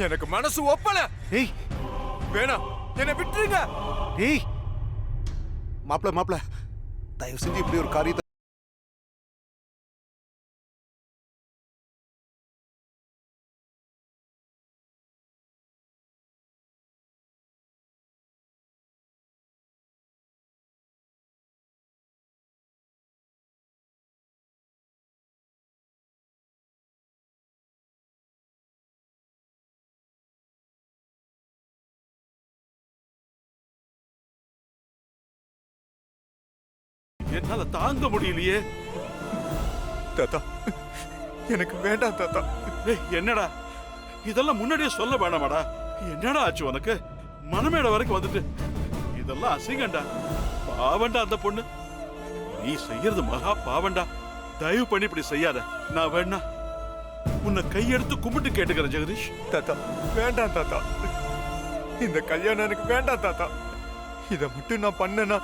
எனக்கு மனசு ஒப்பல. ஏய் வேணாம், என்ன விட்டுருங்க. ஏய் மாப்ள தயவு செஞ்சு இப்படி ஒரு காரியத்தை என்னால தாங்க முடியலையே. தாத்தா, எனக்கு வேண்டாம் தாத்தா. என்னடா இதெல்லாம் முன்னாடியே சொல்ல வேணாமாடா? என்னடா ஆச்சு உனக்கு? மனமேட வரைக்கும் வந்துட்டு இதெல்லாம் அசிங்கண்டா. பாவண்டா அந்த பொண்ணு. நீ செய்யறது மகா பாவண்டா. தயவு பண்ணி இப்படி செய்யாத. நான் வேணா உன்னை கையெடுத்து கும்பிட்டு கேட்டுக்கிறேன் ஜெகதீஷ். தாத்தா வேண்டாம் தாத்தா, இந்த கல்யாணம் எனக்கு வேண்டாம் தாத்தா. இதை மட்டும் நான் பண்ணனா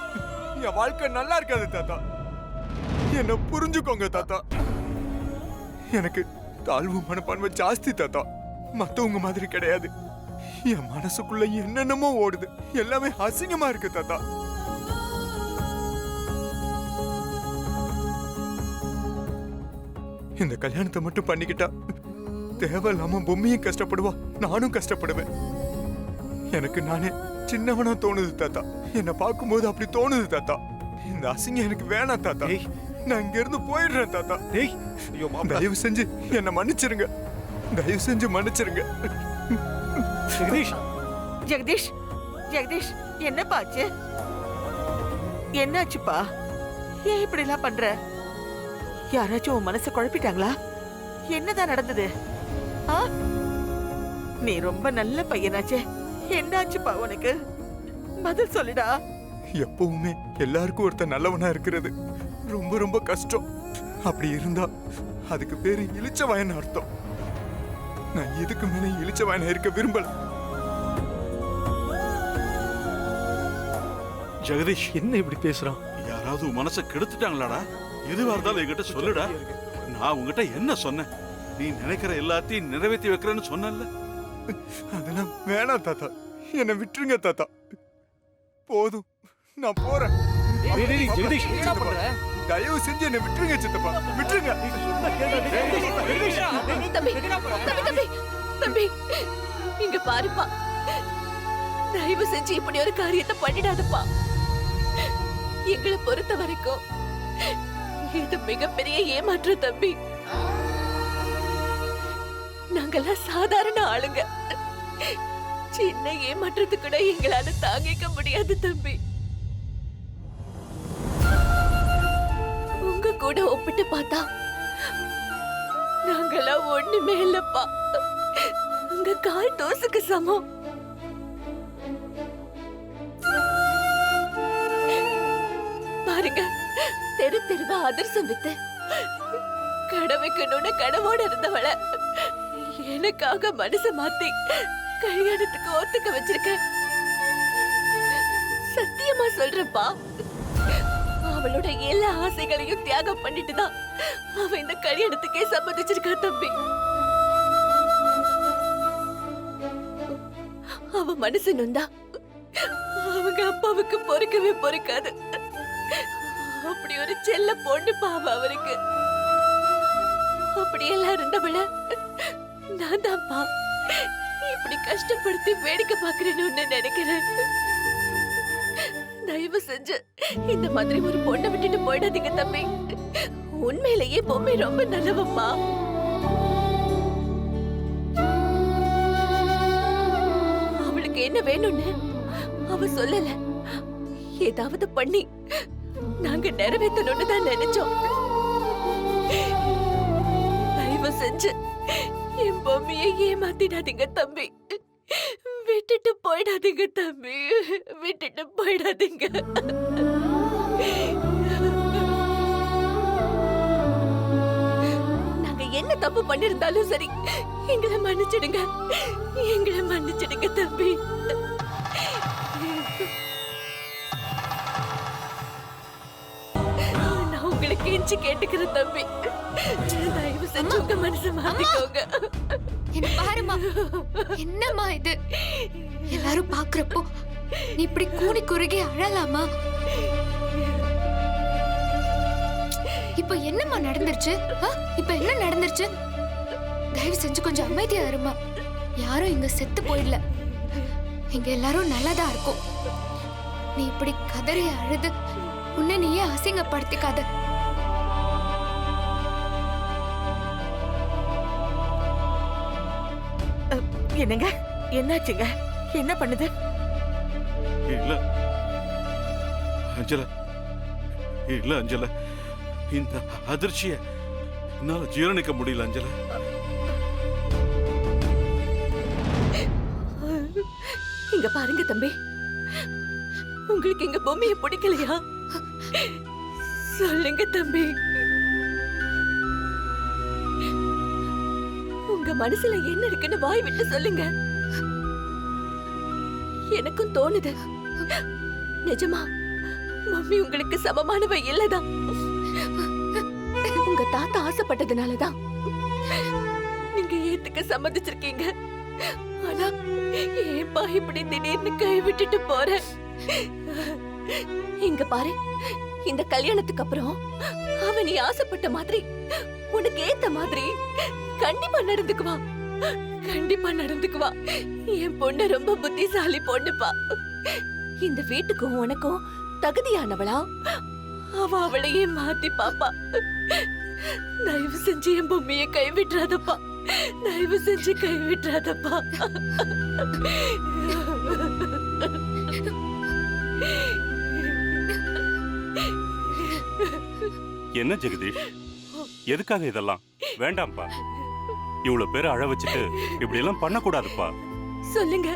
என் வாழ்க்கை நல்லா இருக்காது தாத்தா. என்ன புரிஞ்சுக்கோங்க தாத்தா. எனக்கு தாழ்வு மனப்பான்மை ஜாஸ்தி தாத்தா. மத்தவங்க மாதிரி கிடையாது. என் மனசுக்குள்ள என்னென்னமோ ஓடுது. எல்லாமே அசிங்கமா இருக்கு தாத்தா. இந்த கல்யாணத்தை மட்டும் பண்ணிக்கிட்டா தேவையில்லாம பொம்மையும் கஷ்டப்படுவா, நானும் கஷ்டப்படுவேன். எனக்கு நானே சின்னவனா தோணுது தாத்தா. என்ன பார்க்கும்போது அப்படி தோணுது தாத்தா. இந்த அசிங்கம் எனக்கு வேணாம் தாத்தா. நான் இங்க இருந்து போயிடுறேன் தாத்தா. ஐயோ தயவு செஞ்சு என்ன மன்னிச்சிருங்க. தயவு செஞ்சு மன்னிச்சிருங்க. ஜெகதீஷ் ஜெகதீஷ் ஜெகதீஷ் என்னப்பா ஆச்சு? என்னாச்சுப்பா? ஏன் இப்படி எல்லாம் பண்ற? யாராச்சும் உன் மனசை குழப்பிட்டாங்களா? என்னதான் நடந்தது? நீ ரொம்ப நல்ல பையனாச்சே. என்னாச்சுப்பா உனக்கு? பதில் சொல்லுடா. எப்பவுமே எல்லாருக்கும் ஒருத்தர் நல்லவனா இருக்கிறது ரொம்ப ரொம்ப கஷ்டம். அப்படி இருந்தா அதுக்கு பேரு இளிச்சவாயன் அர்த்தம். நான் எதுக்கு மேல இளிச்சவாயனா இருக்க விரும்பல. ஜெகதீஷ், என்ன இப்படி பேசுறான்? யாராவது உன் மனசை கெடுத்துட்டாங்களாடா? எதுவா இருந்தாலும் என்கிட்ட சொல்லுடா. நான் உங்ககிட்ட என்ன சொன்னேன்? நீ நினைக்கிற எல்லாத்தையும் நிறைவேற்றி வைக்கிறேன்னு சொன்னல. அதெல்லாம் வேணாம் தாத்தா. என்னை விட்டுருங்க தாத்தா. போதும், நான் போறேன். ஜெகதீஷ் தயவு செஞ்சு என்ன விட்டுருங்க சித்தப்பா, விட்டுருங்க. தம்பி இங்க பாருப்பா, தயவு செஞ்சு இப்படி ஒரு காரியத்தை பண்ணிடாதப்பா. எங்களை பொறுத்த வரைக்கும் இது மிகப்பெரிய ஏமாற்றம் தம்பி. நாங்கெல்லாம் சாதாரண ஆளுங்க. சின்ன ஏமாற்றத்துக்கு கூட எங்களால தாங்கிக்க முடியாது தம்பி. உங்க கூட ஒப்பிட்டு பார்த்தா நாங்கெல்லாம் ஒண்ணுமே இல்லப்பா. உங்க கால் தோசுக்கு சமம். பாருங்க, தெரு தெருவா அதிர்சம் வித்து கடை வைக்கணும்னு கனவோட இருந்தவள எனக்காக மனச மாத்தி கல்யாணத்துக்கு ஒத்துக்க வச்சிருக்க. சத்தியமா சொல்றப்பா, அவளோட எல்லா ஆசைகளையும் தியாகம் பண்ணிட்டுதான் அவ இந்த கல்யாணத்துக்கே சம்மதிச்சிருக்கா தம்பி. அவ மனசு நொந்தா அவங்க அப்பாவுக்கு பொறுக்கவே பொறுக்காது. அப்படி ஒரு செல்ல பொண்ணு பாவ அவருக்கு. அப்படியெல்லாம் இருந்தவள நான் தான்ப்பா இப்படி கஷ்டப்படுத்தி வேடிக்கை பாக்குறேன்னு நினைக்கிறேன். தயவு செஞ்சு இந்த மாதிரி ஒரு பொண்ணை விட்டுட்டு போயிடாதீங்க தம்பி. உண்மையிலேயே பொம்மை ரொம்ப நல்லவம்மா. அவளுக்கு என்ன வேணும்னு அவ சொல்லல. ஏதாவது பண்ணி நாங்க நிறைவேற்றணும்னு தான் நினைச்சோம். தயவு செஞ்சு என் பொம்மையை ஏமாத்திடாதீங்க தம்பி. விட்டுட்டு போயிடாதீங்க தம்பி, விட்டுட்டு போயிடாதீங்க. நாங்க என்ன தப்பு பண்ணிருந்தாலும் சரி, எங்களை மன்னிச்சிடுங்க, எங்களை மன்னிச்சிடுங்க தம்பி. நான் உங்களுக்கு கெஞ்சி கேட்டுக்கிறேன் தம்பி. தயவு செஞ்சு உங்க மனசை மாத்திக்கோங்க. என்ன பாருமா, என்னம்மா இது? எல்லாரும் பாக்குறப்போ நீ இப்படி கூடி குறுகி அழலாமா? இப்ப என்னம்மா நடந்துருச்சு? இப்ப என்ன நடந்துருச்சு? தயவு செஞ்சு கொஞ்சம் அமைதியா இருமா. யாரும் இங்க செத்து போயிடல, இங்க எல்லாரும் நல்லதா இருக்கும். நீ இப்படி கதறி அழுது உன்னை நீயே அசிங்கப்படுத்திக்காத. என்னங்க, என்னாச்சுங்க? என்ன பண்ணுது? இல்ல அஞ்சல, இல்ல அஞ்சல, இந்த அதிர்ச்சிய என்னால ஜீரணிக்க முடியல அஞ்சல. இங்க பாருங்க தம்பி, உங்களுக்கு எங்க பொம்மைய பிடிக்கலையா? சொல்லுங்க தம்பி, உங்க மனசுல என்ன இருக்குன்னு வாய் விட்டு சொல்லுங்க. எனக்கும் தோணுது, நிஜமா மம்மி உங்களுக்கு சமமானவ இல்லதான். உங்க தாத்தா ஆசைப்பட்டதுனாலதான் நீங்க ஏத்துக்க சம்மதிச்சிருக்கீங்க. ஆனா ஏன்பா இப்படி திடீர்னு கை விட்டுட்டு போற? இங்க பாரு, இந்த கல்யாணத்துக்கு அப்புறம் அவ நீ ஆசைப்பட்ட மாதிரி, உனக்கு ஏத்த மாதிரி கண்டிப்பா நடந்துக்குவா. கண்டிப்பா நடந்துக்குவா. என் பொண்ணு ரொம்ப புத்திசாலி பொண்ணுப்பா. இந்த வீட்டுக்கும் உனக்கும் தகுதியானவளா அவ அவளையே மாத்தி பாப்பா. தயவு செஞ்சு என் பொம்மையை கைவிட்டுறாதப்பா. தயவு செஞ்சு கைவிட்டுறாதப்பா. என்ன ஜெகதீஷ், எதுக்காக இதெல்லாம்? வேண்டாம்ப்பா, இவ்வளவு பேரை அழ வச்சுட்டு இப்படி எல்லாம் பண்ணக்கூடாதுப்பா. சொல்லுங்க,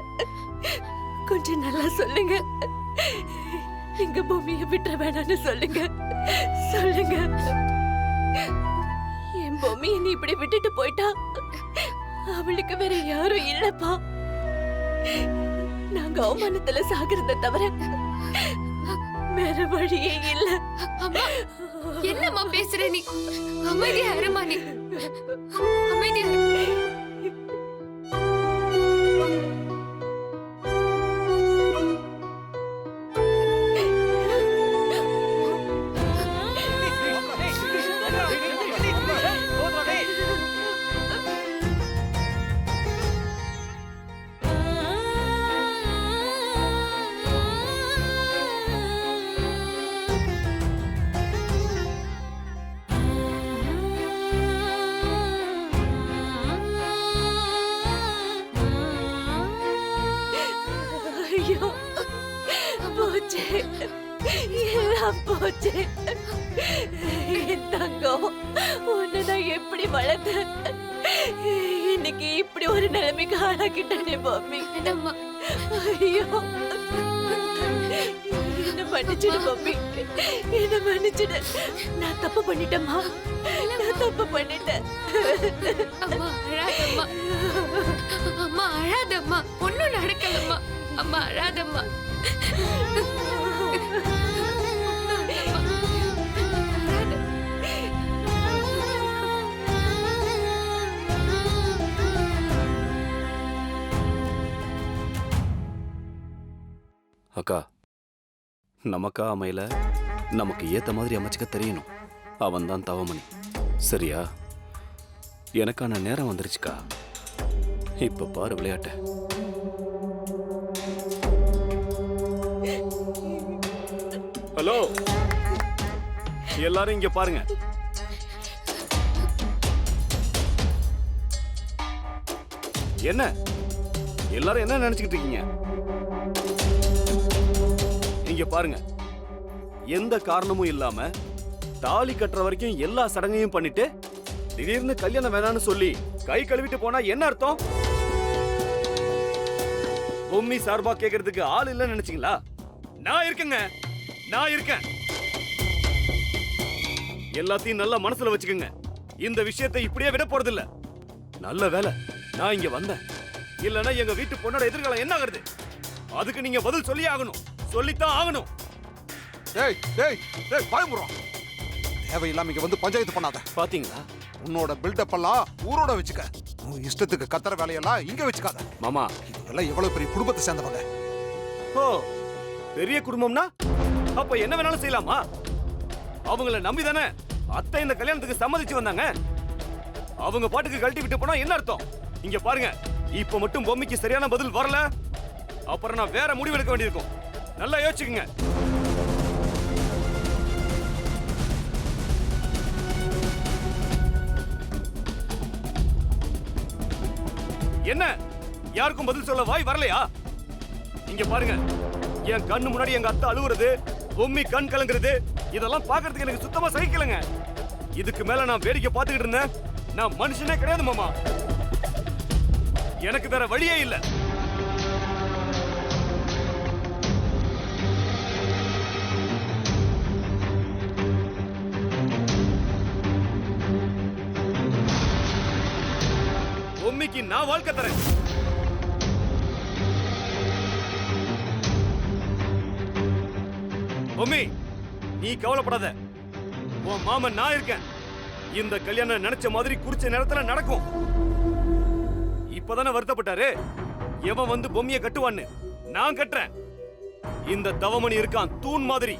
கொஞ்சம் நல்லா சொல்லுங்க. எங்க பூமியை விட்டுற வேணான்னு சொல்லுங்க. சொல்லுங்க, என் பூமியை நீ இப்படி விட்டுட்டு போயிட்டா அவளுக்கு வேற யாரும் இல்லப்பா. நாங்க அவமானத்துல சாகிறத தவிர வேற வழியே இல்ல. அம்மா, என்னம்மா பேசுற நீ? அமைதியா இருமா, நீ அமைதியா இரு. ஐயோ, போச்சு, எல்லாம் போச்சு. என் தங்கம், உன்னை நான் எப்படி வளர்த்த, இன்னைக்கு இப்படி ஒரு நிலைமைக்கு ஆளாக்கிட்டே மம்மி. வேண்டாம்மா. ஐயோ, என்ன மன்னிச்சிடு மம்மி, என்ன மன்னிச்சிடு. நான் தப்பு பண்ணிட்டேம்மா, நான் தப்பு பண்ணிட்டேன். அம்மா அழாதம்மா. அம்மா அழாதம்மா, ஒண்ணும் நடக்கலம்மா. அம்மா அழாதம்மா. அக்கா, நமக்கா அமையல, நமக்கு ஏத்த மாதிரி அமைச்சுக்க தெரியணும். அவன் தான் தவமணி, சரியா? எனக்கான நேரம் வந்துருச்சுக்கா. இப்ப பாரு விளையாட்ட. ஹலோ, எல்லாரும் இங்க பாருங்க. என்ன எல்லாரும் என்ன நினைச்சுக்கிட்டு இருக்கீங்க? இங்க பாருங்க, எந்த காரணமும் இல்லாம தாலி கட்டுற வரைக்கும் எல்லா சடங்கையும் பண்ணிட்டு திடீர்னு கல்யாணம் வேணான்னு சொல்லி கை கழுவிட்டு போனா என்ன அர்த்தம்? பொம்மி சார்பா கேக்குறதுக்கு ஆள் இல்லைன்னு நினைச்சீங்களா? நான் இருக்கேங்க, நான் இருக்கேன். எல்லாத்தையும் நல்லா மனசுல வச்சுக்கோங்க. இந்த விஷயத்தை இப்படியே விட போறது இல்ல. நல்ல வேலை நான் இங்க வந்தேன், இல்லன்னா எங்க வீட்டு பொண்ணோட எதிர்காலம் என்ன ஆகுறது? அதுக்கு நீங்க பதில் சொல்லி ஆகணும், சொல்லித்தான் ஆகணும். டேய் டேய் டேய், பயமுறோம். தேவையில்லாம இங்க வந்து பஞ்சாயத்து பண்ணாத. பாத்தீங்களா? உன்னோட பில்டப் எல்லாம் ஊரோட வச்சுக்க. உன் இஷ்டத்துக்கு கத்துற வேலையெல்லாம் இங்க வச்சுக்காத. மாமா இதெல்லாம் எவ்வளவு பெரிய குடும்பத்தை சேர்ந்தவங்க. ஓ பெரிய குடும்பம்னா அப்ப என்ன வேணாலும் செய்யலாமா? அவங்கள நம்பி தானே அத்தை இந்த கல்யாணத்துக்கு சம்மதிச்சு வந்தாங்க. அவங்க பாட்டுக்கு கழட்டி விட்டு போனா என்ன அர்த்தம்? இங்க பாருங்க, இப்ப மட்டும் பொம்மைக்கு சரியான பதில் வரல, அப்புறம் நான் வேற முடிவு எடுக்க வேண்டியிருக்கும். நல்லா யோசிச்சுக்குங்க. என்ன யாருக்கும் பதில் சொல்ல வாய் வரலையா? இங்க பாருங்க, என் கண்ணு முன்னாடி எங்க அத்தை அழுவுறது, பொம்மி கண் கலங்குறது, இதெல்லாம் பார்க்கிறதுக்கு எனக்கு சுத்தமா சகிக்கலங்க. இதுக்கு மேல நான் வேடிக்கை பார்த்துக்கிட்டு இருந்தேன், நான் மனுஷனே கிடையாது மாமா. எனக்கு வேற வழியே இல்ல. பொம்மிக்கு நான் வாழ்க்கை தரேன். பொம்மி நீ கவலைப்படாத, உன் மாமன் நான் இருக்கேன். இந்த கல்யாணம் நினைச்ச மாதிரி குறிச்ச நேரத்துல நடக்கும். இப்பதானே வருத்தப்பட்டாரு, எவன் வந்து பொம்மியை கட்டுவான்னு. நான் கட்டுறேன். இந்த தவமணி இருக்கான் தூண் மாதிரி,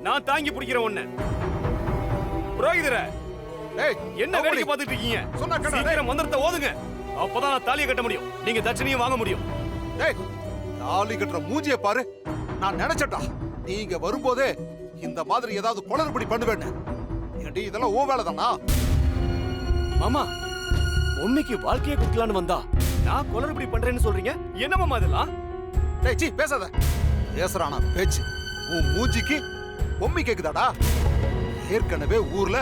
நான் தாங்கி பிடிக்கிறேன் உன்னை. புரோகிதர ஏய், என்ன வேடிக்கை பார்த்துட்டு இருக்கீங்க? சொன்னா கேட்டா, சீக்கிரம் மந்திரத்தை ஓதுங்க, அப்பதான் நான் தாலியை கட்ட முடியும். நீங்க தட்சணையும் வாங்க முடியும். டேய், தாலி கட்டுற மூஞ்சிய பாரு. நான் நினைச்சட்டா நீங்க வரும்போதே இந்த மாதிரி ஏதாவது குளறுபடி பண்ணுவேன்னு. ஏண்டி இதெல்லாம் ஓ வேலைதானா? மாமா பொம்மைக்கு வாழ்க்கையை கொடுக்கலான்னு வந்தா நான் குளறுபடி பண்றேன்னு சொல்றீங்க? என்ன மாமா இதெல்லாம்? டேய் சீ பேசாத. பேசுறானா பேச்சு? உன் மூஞ்சிக்கு பொம்மி கேக்குதாடா? ஏற்கனவே ஊர்ல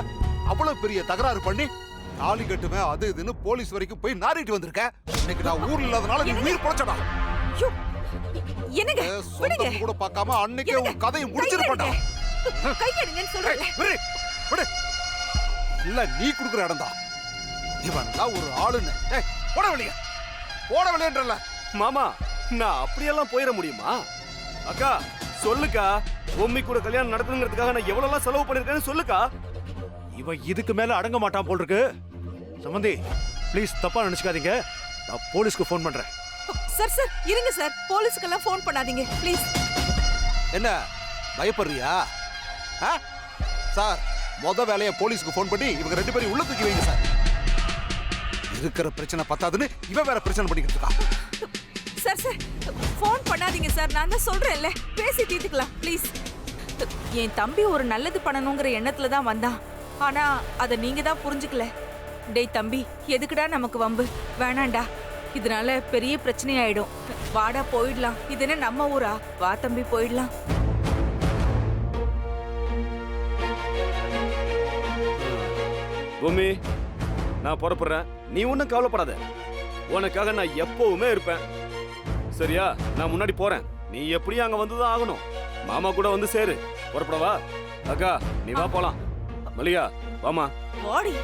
அவ்வளவு பெரிய தகராறு பண்ணி தாலி கட்டுவேன் அது இதுன்னு போலீஸ் வரைக்கும் போய் நாரிட்டு வந்திருக்க. இன்னைக்கு நான் ஊர்ல இல்லாதனால நீ உயிர் பொழைச்சடா. ஐயோ, என்னங்க விடுங்க. சொந்தம் கூட பார்க்காம அன்னைக்கே உன் கதையை முடிச்சிருப்படா. கை எடுங்கன்னு சொல்றேன். விடு, விடு. இல்ல நீ குடுக்குற இடம் தான். இவன்லாம் ஒரு ஆளுன்னு. டேய் போட வெளிய, போட வெளியன்றல. மாமா நான் அப்படியெல்லாம் போயிட முடியுமா? அக்கா சொல்லுக்கா, பொம்மி கூட கல்யாணம் நடத்தணுங்கிறதுக்காக நான் எவ்வளவு செலவு பண்ணிருக்கேன்னு சொல்லுக்கா. இவன் இதுக்கு மேல அடங்க மாட்டான் போல் இருக்கு. சம்பந்தி ப்ளீஸ் தப்பா நினைச்சுக்காதீங்க, நான் போலீஸ்க்கு ஃபோன் பண்றேன். சார் சார் இருங்க சார், போலீஸ்க்கெல்லாம் ஃபோன் பண்ணாதீங்க ப்ளீஸ். என்ன பயப்படுறியா? சார் மொத வேலையை போலீஸ்க்கு ஃபோன் பண்ணி இவங்க ரெண்டு பேரும் உள்ள தூக்கி வைங்க சார். இருக்கிற பிரச்சனை பத்தாதுன்னு இவன் வேற பிரச்சனை பண்ணிக்கிட்டு இருக்கா. சார் சார் ஃபோன் பண்ணாதீங்க சார், நான் தான் சொல்றேன்ல, பேசி தீர்த்துக்கலாம் ப்ளீஸ். என் தம்பி ஒரு நல்லது பண்ணணுங்கிற எண்ணத்துல தான் வந்தான், ஆனா அதை நீங்க தான் புரிஞ்சுக்கல. டேய் தம்பி, எதுக்குடா நமக்கு வம்பு? வேணாண்டா, இதனால பெரிய பிரச்சனை ஆயிடும். வாடா போயிடலாம். இது என்ன நம்ம ஊரா? வா தம்பி போயிடலாம். பொம்மி நான் புறப்படுறேன், நீ ஒன்னும் கவலைப்படாத. உனக்காக நான் எப்பவுமே இருப்பேன். சரியா? நான் முன்னாடி போறேன், நீ எப்படியும் அங்க வந்துதான் ஆகணும். மாமா கூட வந்து சேரு. புறப்படவா? அக்கா நீ வா போலாம். மல்லிகா வாமா. வாடி.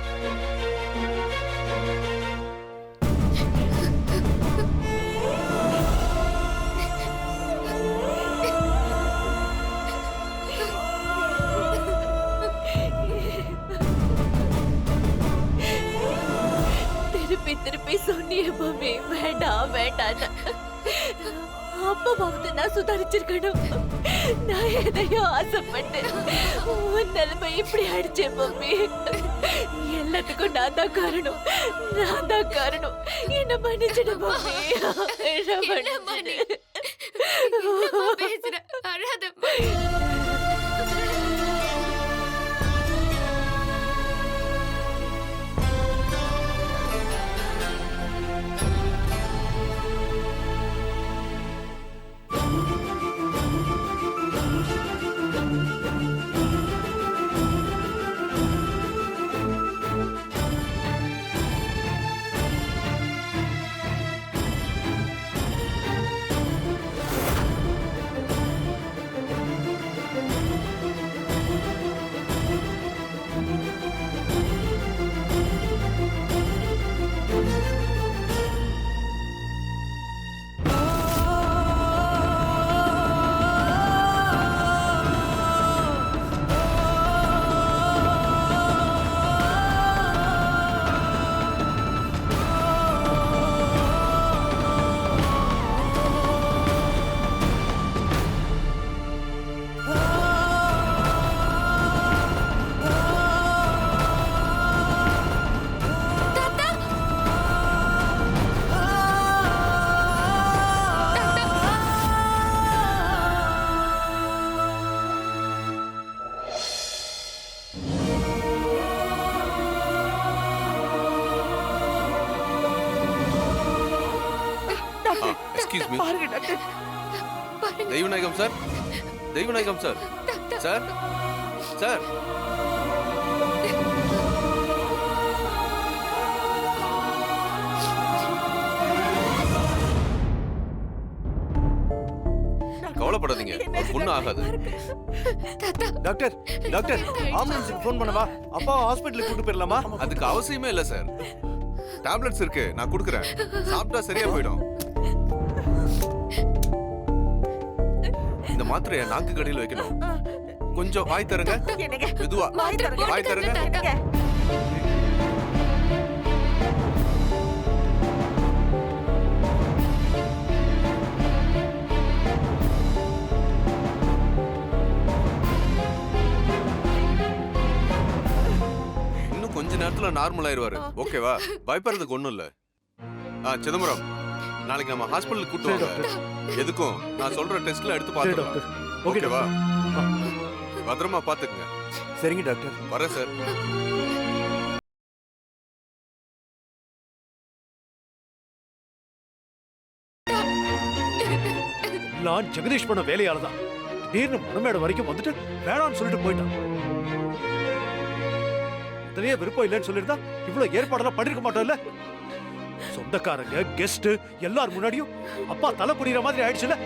திருப்பி திருப்பி சொன்னியே பொம்மி, வேண்டாம் வேண்டாம். அப்பவாவது நான் சுதாரிச்சிருக்கணும். நான் எதையோ ஆசைப்பட்டு உன் நிலைமை இப்படி ஆயிடுச்சே பொம்மி. எல்லாத்துக்கும் நான் தான் காரணம், நான் தான் காரணம். என்ன மன்னிச்சிடு பொம்மி, என்ன மன்னிச்சிடு. பேசுற அழாத. எக்ஸ்கியூஸ் மீ பாருங்க doctor. Deivanayagam sir, Deivanayagam sir, sir sir கவலைப்படாதீங்க, ஒரு பொண்ணு ஆகாது. டாக்டர் டாக்டர் ஆம்புலன்ஸுக்கு ஃபோன் பண்ணவா? அப்பா ஹாஸ்பிட்டலுக்கு கூட்டு போயிடலாமா? அதுக்கு அவசியமே இல்ல சார். டேப்லெட்ஸ் இருக்கு, நான் கொடுக்குறேன். சாப்பிட்டா சரியா போயிடும். இந்த மாத்திரையை நாக்கு கடியில் வைக்கணும். கொஞ்சம் வாய் தருங்க. என்னங்க? மெதுவா வாய் தருங்க. என்னங்க? இன்னும் கொஞ்ச நேரத்துல நார்மல் ஆயிருவாரு. ஓகேவா? பயப்படுறதுக்கு ஒண்ணும் இல்ல. சிதம்பரம், நாளைக்கு நம்ம ஹாஸ்பிட்டலுக்கு கூட்டு வாங்க. எதுக்கும் நான் சொல்ற டெஸ்ட்ல எடுத்து பாத்துக்கலாம். ஓகேவா? பத்திரமா பாத்துக்கங்க. சரிங்க டாக்டர். வரேன் சார். நான் ஜெகதீஷ் பண்ண வேலையால தான் திடீர்னு மனமேடம் வரைக்கும் வந்துட்டு வேணாம்னு சொல்லிட்டு போயிட்டான். முதலே விருப்பம் இல்லைன்னு சொல்லியிருந்தா இவ்வளவு ஏற்பாடெல்லாம் பண்ணிருக்க மாட்டோம்ல. சொந்தக்காரங்க கெஸ்ட் எல்லாரும் முன்னாடியும் அப்பா தலை குடிக்கிற மாதிரி ஆயிடுச்சுல.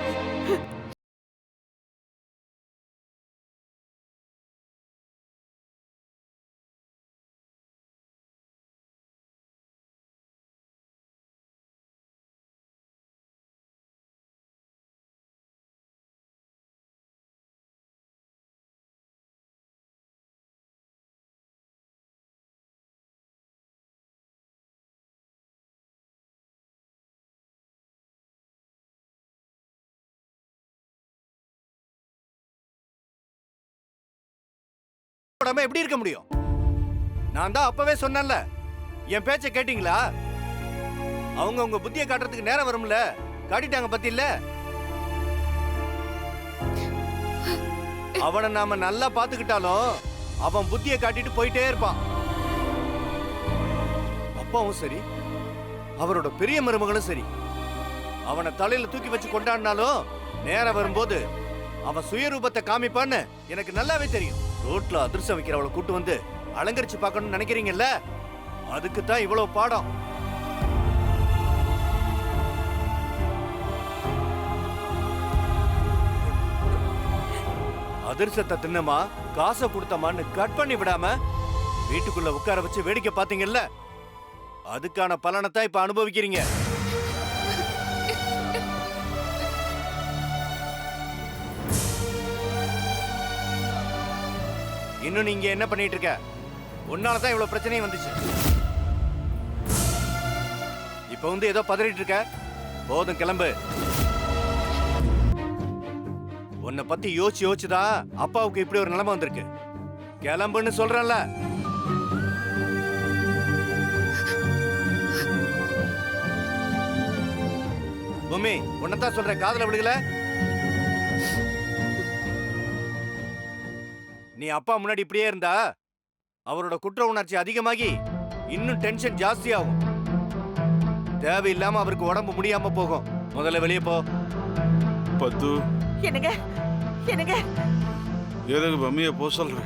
எப்படி இருக்க முடியும்? நான் தான் அப்பவே சொன்னேன்ல, என் பேச்ச கேட்டீங்களா? அவங்க உங்க புத்தியை காட்டுறதுக்கு நேரம் வரும்ல, காட்டிட்டாங்க பத்தி இல்ல. அவனை நாம நல்லா பாத்துக்கிட்டாலும் அவன் புத்தியை காட்டிட்டு போயிட்டே இருப்பான். அப்பாவும் சரி, அவரோட பெரிய மருமகளும் சரி, அவனை தலையில தூக்கி வச்சு கொண்டாடினாலும் நேரம் வரும்போது அவன் சுயரூபத்தை காமிப்பான்னு எனக்கு நல்லாவே தெரியும். ரோட்ல அதிர்ஷ்டம் வைக்கிறவளை கூட்டு வந்து அலங்கரிச்சு பார்க்கணும்னு நினைக்கிறீங்கல்ல, அதுக்கு தான் இவ்வளவு பாடம். அதிர்ஷ்டத்தை தின்னமா காசை கொடுத்தமான்னு கட் பண்ணி விடாம வீட்டுக்குள்ள உட்கார வச்சு வேடிக்கை பாத்தீங்கல்ல, அதுக்கான பலனை தான் இப்ப அனுபவிக்கிறீங்க. இன்னும் நீங்க என்ன பண்ணிட்டு இருக்க? உன்னாலதான் இவ்வளவு பிரச்சனையும் வந்துச்சு. இப்ப வந்து ஏதோ பதறிட்டு இருக்க. போதும், கிளம்பு. உன்னை பத்தி யோசிச்சுதான் அப்பாவுக்கு இப்படி ஒரு நிலைமை வந்திருக்கு. கிளம்புன்னு சொல்றேன்ல. பூமி, உன்னதான் சொல்றேன், காதுல விழுகல. நீ அப்பா முன்னாடி இப்படியே இருந்தா அவரோட குற்ற உணர்ச்சி அதிகமாகி இன்னும் டென்ஷன் ஜாஸ்தி ஆகும். தேவையில்லாம அவருக்கு உடம்பு முடியாம போகும். முதல்ல வெளியே போ. பத்து என்னங்க? என்னங்க? எதுக்கு மம்மிய போ சொல்ற?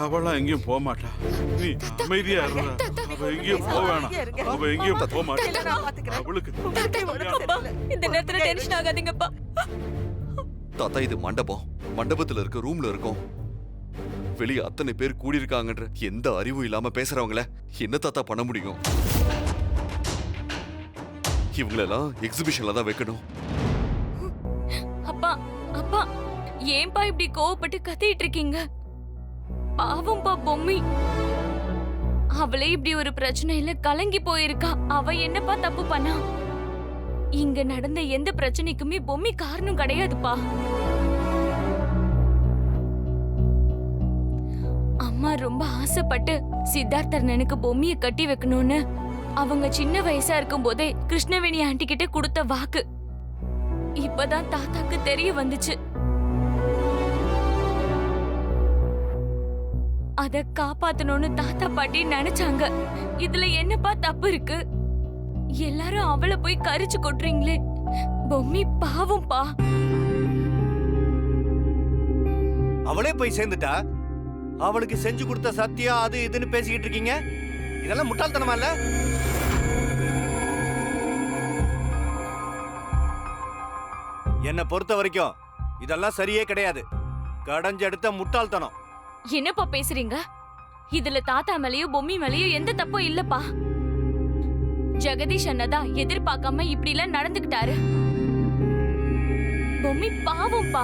அவளாம் எங்கேயும் போக மாட்டா. நீ அமைதியா இருற. அவ எங்கேயும் போக வேணாம். அவ எங்கேயும் போக மாட்டா. நான் பாத்துக்கிறேன். அவளுக்கு இந்த நேரத்துல டென்ஷன் ஆகாதீங்கப்பா. தாத்தா, இது மண்டபம். மண்டபத்துல இருக்க ரூம்ல இருக்கும். வெளியே அத்தனை பேர் கூடியிருக்காங்கன்ற எந்த அறிவும் இல்லாம பேசுறவங்கள என்ன தாத்தா பண்ண முடியும்? இவங்களெல்லாம் எக்ஸிபிஷன்ல தான் வைக்கணும். அப்பா அப்பா, ஏன்பா இப்படி கோவப்பட்டு கத்திட்டு இருக்கீங்க? பாவம்பா பொம்மி. அவளே இப்படி ஒரு பிரச்சனையில கலங்கி போயிருக்கா. அவ என்னப்பா தப்பு பண்ணா? இங்க நடந்த எந்த பிரச்சனைக்குமே பொம்மி காரணம் கிடையாதுப்பா. அம்மா ரொம்ப ஆசைப்பட்டு சித்தார்த்தர்ணனுக்கு பொம்மிய கட்டி வைக்கணும்னு அவங்க சின்ன வயசா இருக்கும் போதே கிருஷ்ணவேணி ஆண்டி கிட்ட கொடுத்த வாக்கு இப்பதான் தாத்தாக்கு தெரிய வந்துச்சு. அத காப்பாத்தணும்னு தாத்தா பாட்டி நினைச்சாங்க. இதுல என்னப்பா தப்பு இருக்கு? எல்லாரும் அவளை போய் கரிச்சு கொட்டுறீங்களே. பொம்மி பாவம்பா. அவளே போய் சேர்ந்துட்டா. அவளுக்கு செஞ்சு கொடுத்த சத்தியம் அது இதுன்னு பேசிக்கிட்டு இருக்கீங்க. இதெல்லாம் முட்டாள்தனமா இல்ல? என்னை பொறுத்த வரைக்கும் இதெல்லாம் சரியே கிடையாது. கடைஞ்செடுத்த முட்டாள்தனம். என்னப்பா பேசுறீங்க? இதுல தாத்தா மேலயோ பொம்மி மேலயோ எந்த தப்பும் இல்லப்பா. ஜெகதீஷ் அண்ணதான் எதிர்பார்க்காம இப்படி எல்லாம் நடந்துக்கிட்டாரு. பொம்மி பாவம்பா.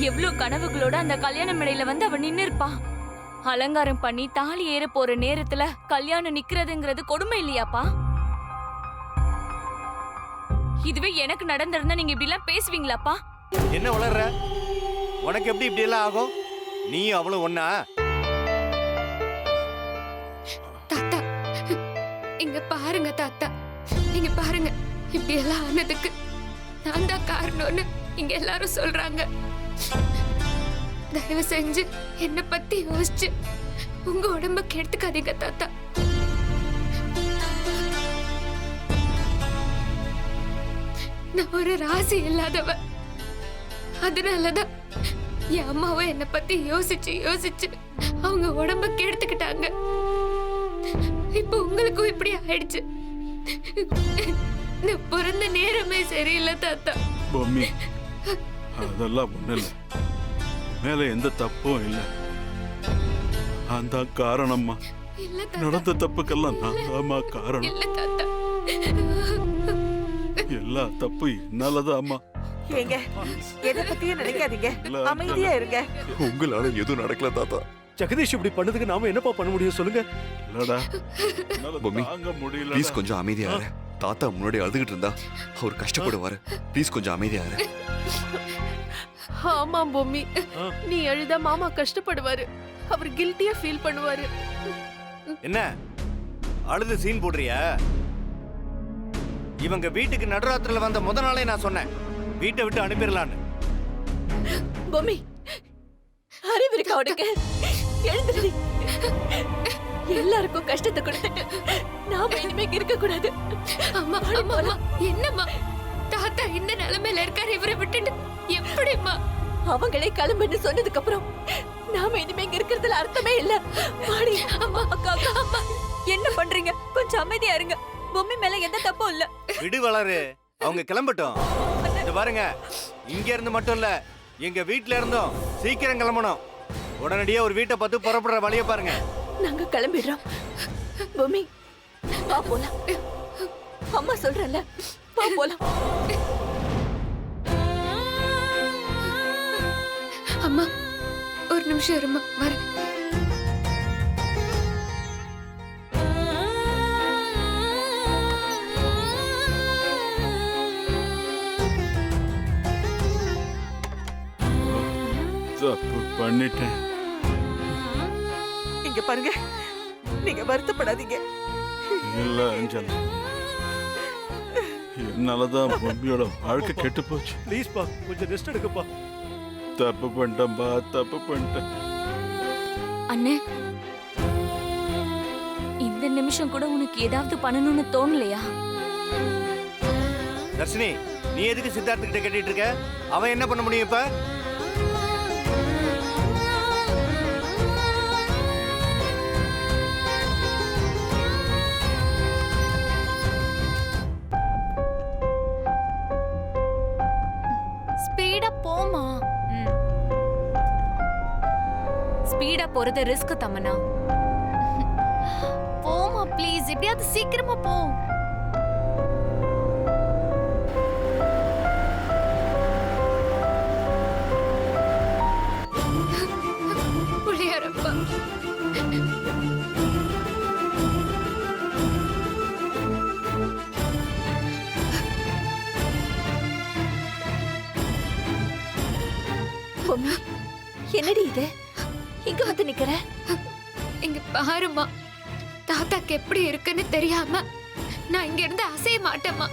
எவ்வளவு கனவுகளோட அந்த கல்யாண மேடையில வந்து அவ நின்னு இருப்பா. அலங்காரம் பண்ணி தாலி ஏற போற நேரத்துல கல்யாணம் நிக்கிறதுங்கிறது கொடுமை இல்லையாப்பா? இதுவே எனக்கு நடந்திருந்தா நீங்க இப்படி எல்லாம் பேசுவீங்களாப்பா? என்ன வளர்ற? உனக்கு எப்படி இப்படி எல்லாம் ஆகும்? நீ அவளும் ஒண்ணா? தாத்தா இங்க பாருங்க தாத்தா, இங்க பாருங்க. இப்படி எல்லாம் ஆனதுக்கு நான் தான் காரணம்னு இங்க எல்லாரும் சொல்றாங்க. தயவு செஞ்சு என்ன பத்தி யோசிச்சு உங்க உடம்ப கெடுத்துக்காதீங்க தாத்தா. நான் ஒரு ராசி இல்லாதவ. அதனாலதான் என் அம்மாவும் என்ன பத்தி யோசிச்சு யோசிச்சு அவங்க உடம்ப கெடுத்துக்கிட்டாங்க. இப்ப உங்களுக்கும் இப்படி ஆயிடுச்சு. நான் பிறந்த நேரமே சரியில்லை தாத்தா. பொம்மி, அதெல்லாம் ஒண்ணு இல்ல. மேல எந்த தப்பும் இல்ல. அந்த காரணம்மா. இல்ல தாத்தா, நடந்த தப்புக்கெல்லாம் நான் தாம்மா காரணம். இல்ல தாத்தா. எல்லா தப்பு என்னாலதான் அம்மா. ஏங்க எதை பத்தியும் நினைக்காதீங்க, அமைதியா இருங்க. உங்களால எதுவும் நடக்கல தாத்தா. ஜெகதீஷ் இப்படி பண்ணதுக்கு நாம என்னப்பா பண்ண முடியும் சொல்லுங்க? இல்லடா, என்னால பொம்மி, தாங்க முடியல. ப்ளீஸ் கொஞ்சம் அமைதியா இரு. தாத்தா முன்னாடி அழுதுகிட்டு இருந்தா அவர் கஷ்டப்படுவாரு. ப்ளீஸ் கொஞ்சம் அமைதியா இரு. ஆமா பொம்மி, நீ அழுதா மாமா கஷ்டப்படுவாரு. அவர் கில்ட்டியா ஃபீல் பண்ணுவாரு. என்ன அழுது சீன் போடுறியா? இவங்க வீட்டுக்கு நடுராத்திரில வந்த முத நாளே நான் சொன்னேன் வீட்டை விட்டு அனுப்பிடலான்னு. பொம்மி, அறிவு இருக்கா உனக்கு? எழுந்துடி. எல்லாருக்கும் கஷ்டத்தை கொடுத்துட்டு நாம இனிமே இருக்க கூடாது. அம்மா அம்மா அம்மா, என்னம்மா தாத்தா இந்த நிலைமையில இருக்காரு, இவரை விட்டுட்டு எப்படிம்மா? அவங்களே கிளம்புன்னு சொன்னதுக்கு அப்புறம் நாம இனிமே இங்க இருக்கிறதுல அர்த்தமே இல்ல. வாடி. அம்மா அக்கா அக்கா, அம்மா என்ன பண்றீங்க? கொஞ்சம் அமைதியா இருங்க. பொம்மி மேல எந்த தப்பும் இல்ல. விடு வளரு, அவங்க கிளம்பட்டும். இது பாருங்க, இங்க இருந்து மட்டும் இல்ல, எங்க வீட்ல இருந்தோம் சீக்கிரம் கிளம்பணும். உடனடியா ஒரு வீட்டை பார்த்து புறப்படுற வழியை பாருங்க. நாங்க கிளம்பிடுறோம். பொம்மி வா போலாம். அம்மா சொல்றல, வா போலாம். அம்மா ஒரு நிமிஷம் இருமா, வரேன். தப்பு பண்ணிட்டேன். இங்க பாருங்க, நீங்க வருத்தப்படாதீங்க. இல்ல அஞ்சலி, என்னாலதான் பொம்மியோட வாழ்க்கை கெட்டு போச்சு. ப்ளீஸ்ப்பா கொஞ்சம் ரெஸ்ட் எடுக்கப்பா. தப்பு பண்ணிட்டேன்பா, தப்பு பண்ணிட்டேன். அண்ணே, இந்த நிமிஷம் கூட உனக்கு ஏதாவது பண்ணணும்னு தோணலையா? தர்ஷினி, நீ எதுக்கு சித்தார்த்த கிட்ட கேட்டுட்டு இருக்க? அவன் என்ன பண்ண முடியும் இப்ப? ஸ்பீடா போமா. ஸ்பீடா போறது ரிஸ்க் தமனா. போமா ப்ளீஸ், எப்படியாவது சீக்கிரமா போ. புள்ளியாரப்பா, பொம்மி, என்னடி இது? இங்க வந்து நிக்கிற? இங்க பாருமா, தாத்தாக்கு எப்படி இருக்குன்னு தெரியாம நான் இங்க இருந்து அசைய மாட்டேம்மா.